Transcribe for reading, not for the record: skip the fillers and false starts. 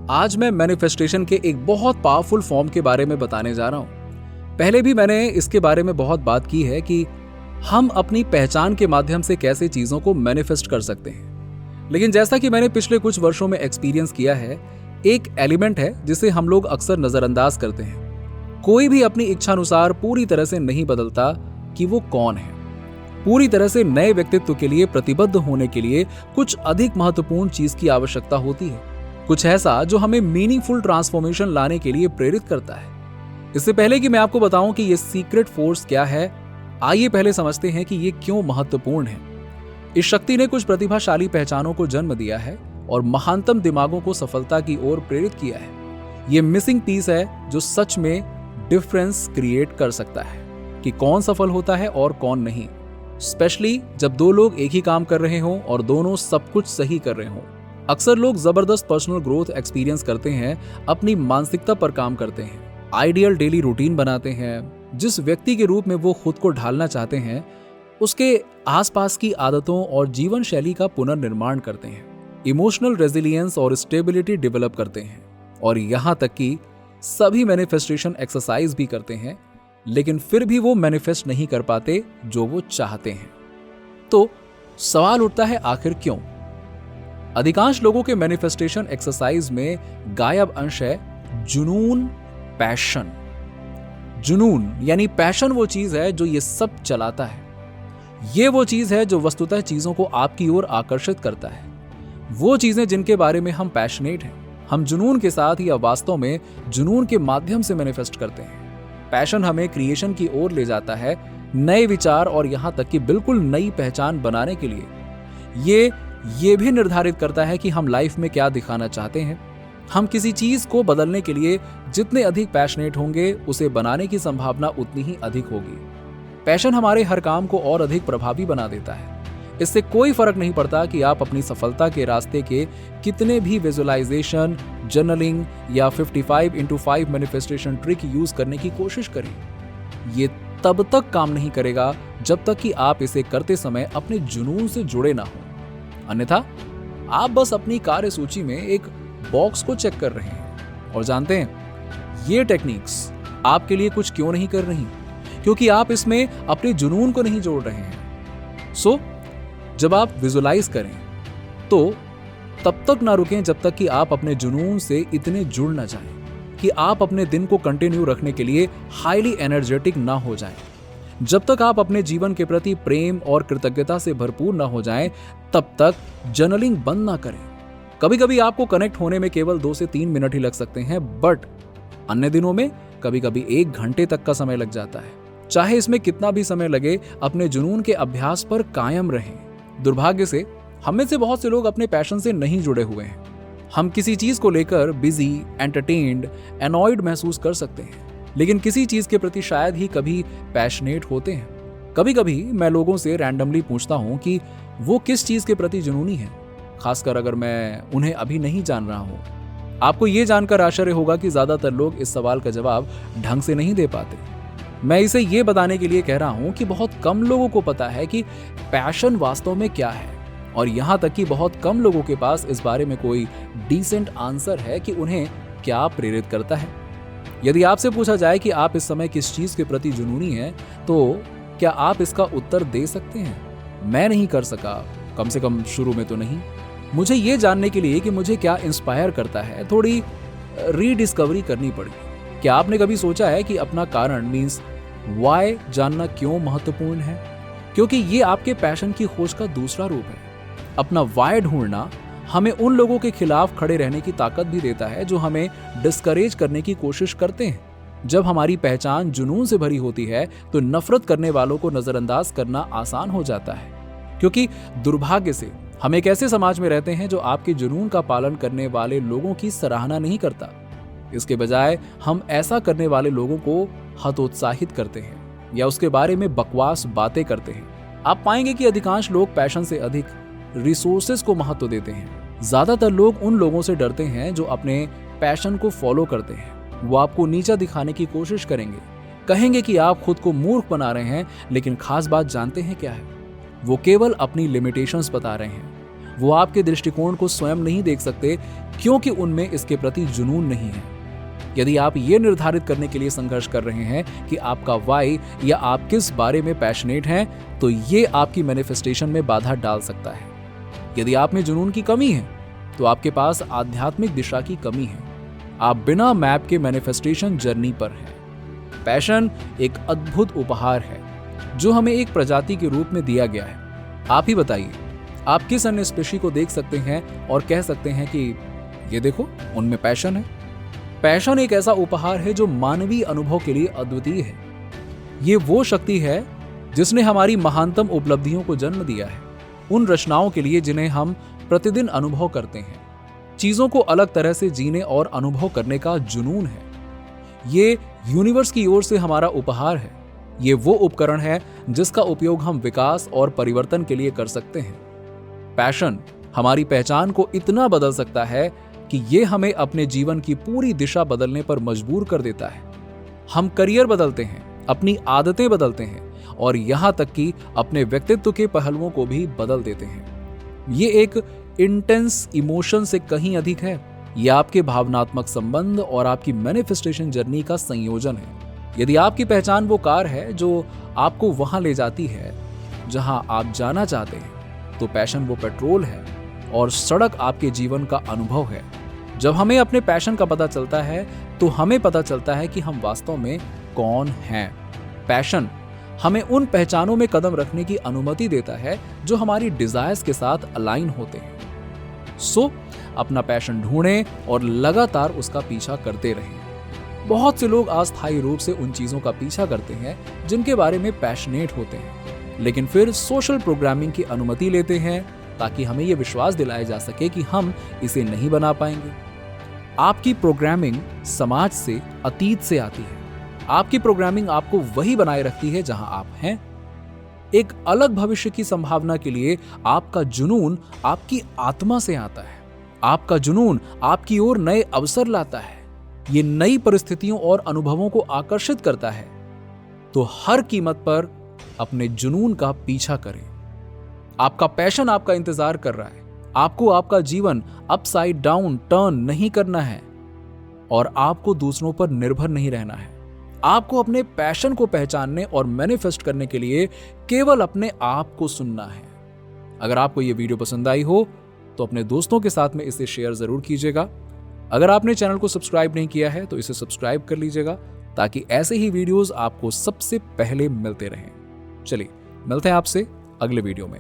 आज मैं मैनिफेस्टेशन के एक बहुत पावरफुल फॉर्म के बारे में बताने जा रहा हूं। पहले भी मैंने इसके बारे में बहुत बात की है कि हम अपनी पहचान के माध्यम से कैसे चीजों को मैनिफेस्ट कर सकते हैं। लेकिन जैसा कि मैंने पिछले कुछ वर्षों में एक्सपीरियंस किया है, एक एलिमेंट है जिसे हम लोग अक्सर नजरअंदाज करते हैं। कोई भी अपनी इच्छानुसार पूरी तरह से नहीं बदलता कि वो कौन है। पूरी तरह से नए व्यक्तित्व के लिए प्रतिबद्ध होने के लिए कुछ अधिक महत्वपूर्ण चीज की आवश्यकता होती है, कुछ ऐसा जो हमें मीनिंगफुल ट्रांसफॉर्मेशन लाने के लिए प्रेरित करता है। इससे पहले कि मैं आपको बताऊं कि ये सीक्रेट फोर्स क्या है, आइए पहले समझते हैं कि ये क्यों महत्वपूर्ण है। इस शक्ति ने कुछ प्रतिभाशाली पहचानों को जन्म दिया है और महानतम दिमागों को सफलता की ओर प्रेरित किया है। ये मिसिंग पीस है जो सच में डिफरेंस क्रिएट कर सकता है कि कौन सफल होता है और कौन नहीं, स्पेशली जब दो लोग एक ही काम कर रहे हों और दोनों सब कुछ सही कर रहे हों। अक्सर लोग जबरदस्त पर्सनल ग्रोथ एक्सपीरियंस करते हैं, अपनी मानसिकता पर काम करते हैं, आइडियल डेली रूटीन बनाते हैं। जिस व्यक्ति के रूप में वो खुद को ढालना चाहते हैं, उसके आसपास की आदतों और जीवन शैली का पुनर्निर्माण करते हैं, इमोशनल रेजिलियंस और स्टेबिलिटी डेवलप करते हैं, और यहाँ तक कि सभी मैनिफेस्टेशन एक्सरसाइज भी करते हैं, लेकिन फिर भी वो मैनिफेस्ट नहीं कर पाते जो वो चाहते हैं। तो सवाल उठता है, आखिर क्यों? अधिकांश लोगों के मैनिफेस्टेशन एक्सरसाइज में गायब अंश है जुनून, पैशन। जुनून यानी पैशन वो चीज है जो ये सब चलाता है। ये वो चीज है जो वस्तुतः चीजों को आपकी ओर आकर्षित करता है। वो चीजें जिनके बारे में हम पैशनेट हैं, हम जुनून के साथ या वास्तव में जुनून के माध्यम से मैनिफेस्ट करते हैं। पैशन हमें क्रिएशन की ओर ले जाता है, नए विचार और यहां तक कि बिल्कुल नई पहचान बनाने के लिए। ये भी निर्धारित करता है कि हम लाइफ में क्या दिखाना चाहते हैं। हम किसी चीज को बदलने के लिए जितने अधिक पैशनेट होंगे, उसे बनाने की संभावना उतनी ही अधिक होगी। पैशन हमारे हर काम को और अधिक प्रभावी बना देता है। इससे कोई फर्क नहीं पड़ता कि आप अपनी सफलता के रास्ते के कितने भी विजुअलाइजेशन, जर्नलिंग या 55x5 मैनिफेस्टेशन ट्रिक यूज करने की कोशिश करें। ये तब तक काम नहीं करेगा जब तक कि आप इसे करते समय अपने जुनून से जुड़े ना हो। अन्यथा आप बस अपनी कार्य सूची में एक बॉक्स को चेक कर रहे हैं। और जानते हैं, ये टेक्निक्स आपके लिए कुछ क्यों नहीं कर रही? क्योंकि आप इसमें अपने जुनून को नहीं जोड़ रहे हैं। सो जब आप विजुअलाइज करें तो तब तक ना रुकें जब तक कि आप अपने जुनून से इतने जुड़ ना जाएं कि आप अपने दिन को कंटिन्यू रखने के लिए हाईली एनर्जेटिक ना हो जाएं। जब तक आप अपने जीवन के प्रति प्रेम और कृतज्ञता से भरपूर ना हो जाएं, तब तक जर्नलिंग बंद ना करें। कभी कभी आपको कनेक्ट होने में केवल 2 से 3 मिनट ही लग सकते हैं, बट अन्य दिनों में कभी कभी 1 घंटे तक का समय लग जाता है। चाहे इसमें कितना भी समय लगे, अपने जुनून के अभ्यास पर कायम रहें। दुर्भाग्य से हम में से बहुत से लोग अपने पैशन से नहीं जुड़े हुए हैं। हम किसी चीज को लेकर बिजी, एंटरटेन्ड, एनॉयड महसूस कर सकते हैं, लेकिन किसी चीज के प्रति शायद ही कभी पैशनेट होते हैं। कभी कभी मैं लोगों से रैंडमली पूछता हूं कि वो किस चीज के प्रति जुनूनी है, खासकर अगर मैं उन्हें अभी नहीं जान रहा हूं। आपको ये जानकर आश्चर्य होगा कि ज्यादातर लोग इस सवाल का जवाब ढंग से नहीं दे पाते। मैं इसे ये बताने के लिए कह रहा हूं कि बहुत कम लोगों को पता है कि पैशन वास्तव में क्या है, और यहां तक कि बहुत कम लोगों के पास इस बारे में कोई डिसेंट आंसर है कि उन्हें क्या प्रेरित करता है। यदि आपसे पूछा जाए कि आप इस समय किस चीज के प्रति जुनूनी हैं, तो क्या आप इसका उत्तर दे सकते हैं? मैं नहीं कर सका, कम से कम शुरू में तो नहीं। मुझे ये जानने के लिए कि मुझे क्या इंस्पायर करता है, थोड़ी रीडिस्कवरी करनी पड़ी। क्या आपने कभी सोचा है कि अपना कारण मीन्स वाई जानना क्यों महत्वपूर्ण है? क्योंकि ये आपके पैशन की खोज का दूसरा रूप है। अपना वाई ढूंढना हमें उन लोगों के खिलाफ खड़े रहने की ताकत भी देता है जो हमें डिस्करेज करने की कोशिश करते हैं। जब हमारी पहचान जुनून से भरी होती है तो नफरत करने वालों को नजरअंदाज करना आसान हो जाता है, क्योंकि दुर्भाग्य से हम एक ऐसे समाज में रहते हैं जो आपके जुनून का पालन करने वाले लोगों की सराहना नहीं करता। इसके बजाय हम ऐसा करने वाले लोगों को हतोत्साहित करते हैं या उसके बारे में बकवास बातें करते हैं। आप पाएंगे कि अधिकांश लोग पैशन से अधिक रिसोर्सेज को महत्व देते हैं। ज्यादातर लोग उन लोगों से डरते हैं जो अपने पैशन को फॉलो करते हैं। वो आपको नीचा दिखाने की कोशिश करेंगे, कहेंगे कि आप खुद को मूर्ख बना रहे हैं, लेकिन खास बात जानते हैं क्या है? वो केवल अपनी लिमिटेशंस बता रहे हैं। वो आपके दृष्टिकोण को स्वयं नहीं देख सकते क्योंकि उनमें इसके प्रति जुनून नहीं है। यदि आप ये निर्धारित करने के लिए संघर्ष कर रहे हैं कि आपका वाई या आप किस बारे में पैशनेट हैं, तो ये आपकी मैनिफेस्टेशन में बाधा डाल सकता है। यदि आप में जुनून की कमी है तो आपके पास आध्यात्मिक दिशा की कमी है। आप बिना मैप के मैनिफेस्टेशन जर्नी पर हैं। पैशन एक अद्भुत उपहार है जो हमें एक प्रजाति के रूप में दिया गया है। आप ही बताइए, आप किस अन्य स्पेशी को देख सकते हैं और कह सकते हैं कि ये देखो, उनमें पैशन है। पैशन एक ऐसा उपहार है जो मानवीय अनुभव के लिए अद्वितीय है। ये वो शक्ति है जिसने हमारी महानतम उपलब्धियों को जन्म दिया है, उन रचनाओं के लिए जिन्हें हम प्रतिदिन अनुभव करते हैं। चीजों को अलग तरह से जीने और अनुभव करने का जुनून है। ये यूनिवर्स की ओर से हमारा उपहार है। ये वो उपकरण है जिसका उपयोग हम विकास और परिवर्तन के लिए कर सकते हैं। पैशन हमारी पहचान को इतना बदल सकता है कि ये हमें अपने जीवन की पूरी दिशा बदलने पर मजबूर कर देता है। हम करियर बदलते हैं, अपनी आदतें बदलते हैं और यहां तक कि अपने व्यक्तित्व के पहलुओं को भी बदल देते हैं। ये एक इंटेंस इमोशन से कहीं अधिक है। यह आपके भावनात्मक संबंध और आपकी मैनिफेस्टेशन जर्नी का संयोजन है। यदि आपकी पहचान वो कार है जो आपको वहां ले जाती है जहां आप जाना चाहते हैं, तो पैशन वो पेट्रोल है और सड़क आपके जीवन का अनुभव है। जब हमें अपने पैशन का पता चलता है तो हमें पता चलता है कि हम वास्तव में कौन हैं। पैशन हमें उन पहचानों में कदम रखने की अनुमति देता है जो हमारी डिजायर्स के साथ अलाइन होते हैं। सो अपना पैशन ढूंढें और लगातार उसका पीछा करते रहें। बहुत से लोग अस्थायी रूप से उन चीजों का पीछा करते हैं जिनके बारे में पैशनेट होते हैं, लेकिन फिर सोशल प्रोग्रामिंग की अनुमति लेते हैं ताकि हमें यह विश्वास दिलाया जा सके कि हम इसे नहीं बना पाएंगे। आपकी प्रोग्रामिंग समाज से, अतीत से आती है। आपकी प्रोग्रामिंग आपको वही बनाए रखती है जहां आप हैं। एक अलग भविष्य की संभावना के लिए आपका जुनून आपकी आत्मा से आता है। आपका जुनून आपकी ओर नए अवसर लाता है। ये नई परिस्थितियों और अनुभवों को आकर्षित करता है। तो हर कीमत पर अपने जुनून का पीछा करें। आपका पैशन आपका इंतजार कर रहा है। आपको आपका जीवन अपसाइड डाउन टर्न नहीं करना है और आपको दूसरों पर निर्भर नहीं रहना है। आपको अपने पैशन को पहचानने और मैनिफेस्ट करने के लिए केवल अपने आप को सुनना है। अगर आपको यह वीडियो पसंद आई हो तो अपने दोस्तों के साथ में इसे शेयर जरूर कीजिएगा। अगर आपने चैनल को सब्सक्राइब नहीं किया है तो इसे सब्सक्राइब कर लीजिएगा ताकि ऐसे ही वीडियोस आपको सबसे पहले मिलते रहें। चलिए मिलते हैं आपसे अगले वीडियो में।